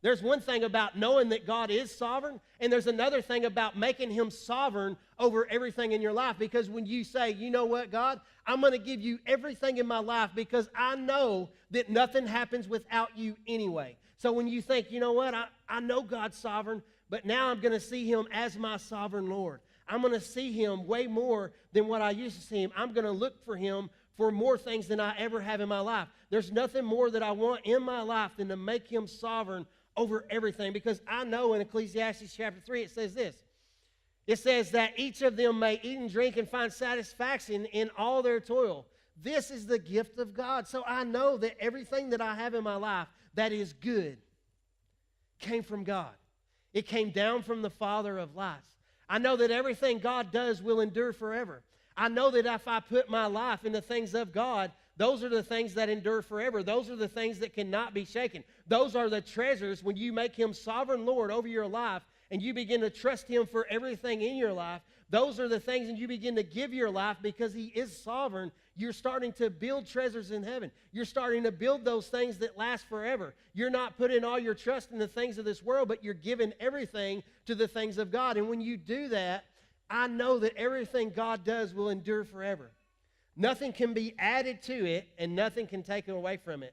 There's one thing about knowing that God is sovereign, and there's another thing about making him sovereign over everything in your life. Because when you say, you know what, God, I'm going to give you everything in my life because I know that nothing happens without you anyway. So when you think, you know what, I know God's sovereign, but now I'm going to see him as my sovereign Lord. I'm going to see him way more than what I used to see him. I'm going to look for him for more things than I ever have in my life. There's nothing more that I want in my life than to make him sovereign over everything, because I know in Ecclesiastes chapter 3 it says this. It says that each of them may eat and drink and find satisfaction in all their toil. This is the gift of God. So I know that everything that I have in my life that is good came from God. It came down from the Father of lights. I know that everything God does will endure forever. I know that if I put my life in the things of God, those are the things that endure forever. Those are the things that cannot be shaken. Those are the treasures when you make him sovereign Lord over your life and you begin to trust him for everything in your life. Those are the things, and you begin to give your life because he is sovereign. You're starting to build treasures in heaven. You're starting to build those things that last forever. You're not putting all your trust in the things of this world, but you're giving everything to the things of God. And when you do that, I know that everything God does will endure forever. Nothing can be added to it, and nothing can take away from it.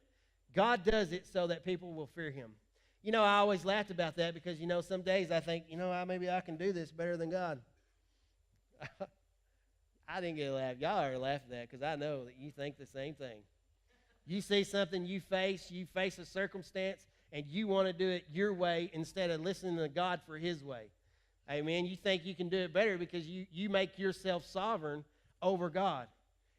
God does it so that people will fear him. You know, I always laughed about that because, you know, some days I think, you know, maybe I can do this better than God. I didn't get a laugh. Y'all are laughing at that because I know that you think the same thing. You see something you face a circumstance, and you want to do it your way instead of listening to God for his way. Amen. You think you can do it better because you make yourself sovereign over God.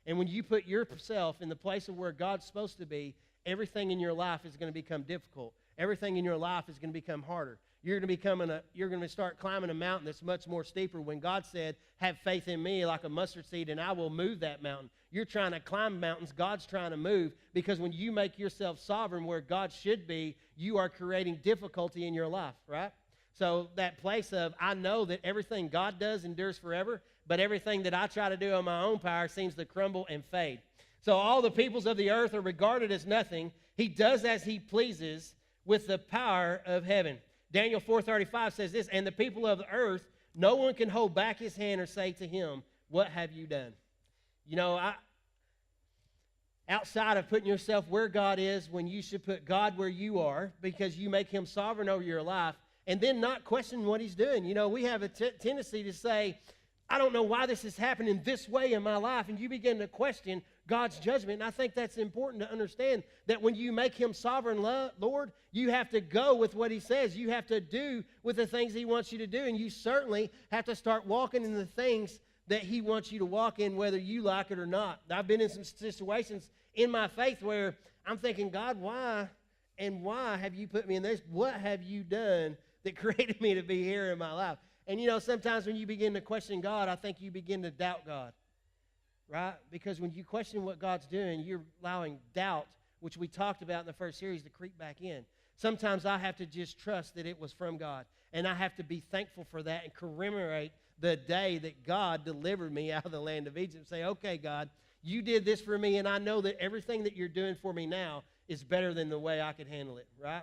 And when you put yourself in the place of where God's supposed to be, everything in your life is going to become difficult. Everything in your life is going to become harder. You're going to start climbing a mountain that's much more steeper when God said, have faith in me like a mustard seed and I will move that mountain. You're trying to climb mountains. God's trying to move, because when you make yourself sovereign where God should be, you are creating difficulty in your life, right? So that place of, I know that everything God does endures forever, but everything that I try to do on my own power seems to crumble and fade. So all the peoples of the earth are regarded as nothing. He does as he pleases with the power of heaven. Daniel 4:35 says this, and the people of the earth, no one can hold back his hand or say to him, what have you done? You know, outside of putting yourself where God is, when you should put God where you are, because you make him sovereign over your life, and then not question what he's doing. You know, we have a tendency to say, I don't know why this is happening this way in my life, and you begin to question God's judgment. And I think that's important to understand, that when you make him sovereign Lord, you have to go with what he says. You have to do with the things he wants you to do, and you certainly have to start walking in the things that he wants you to walk in, whether you like it or not. I've been in some situations in my faith where I'm thinking, God, why have you put me in this? What have you done that created me to be here in my life? And, you know, sometimes when you begin to question God, I think you begin to doubt God, right? Because when you question what God's doing, you're allowing doubt, which we talked about in the first series, to creep back in. Sometimes I have to just trust that it was from God, and I have to be thankful for that and commemorate the day that God delivered me out of the land of Egypt. Say, okay, God, you did this for me, and I know that everything that you're doing for me now is better than the way I could handle it, right?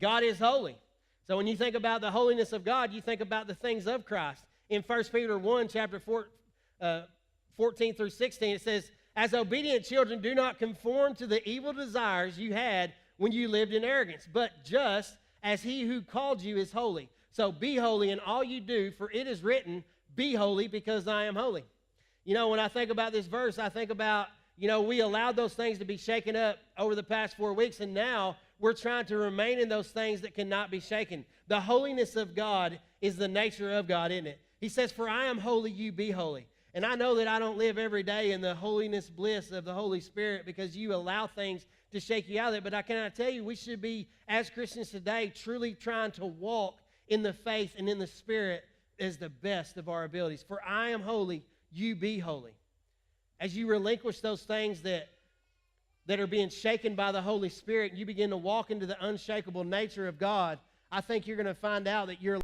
God is holy. So when you think about the holiness of God, you think about the things of Christ. In 1 Peter 1, chapter 14 through 16, it says, as obedient children, do not conform to the evil desires you had when you lived in arrogance, but just as he who called you is holy. So be holy in all you do, for it is written, be holy because I am holy. You know, when I think about this verse, I think about, you know, we allowed those things to be shaken up over the past 4 weeks, and now we're trying to remain in those things that cannot be shaken. The holiness of God is the nature of God, isn't it? He says, for I am holy, you be holy. And I know that I don't live every day in the holiness bliss of the Holy Spirit because you allow things to shake you out of it. But I cannot tell you, we should be, as Christians today, truly trying to walk in the faith and in the Spirit as the best of our abilities. For I am holy, you be holy. As you relinquish those things that are being shaken by the Holy Spirit, and you begin to walk into the unshakable nature of God, I think you're going to find out that you're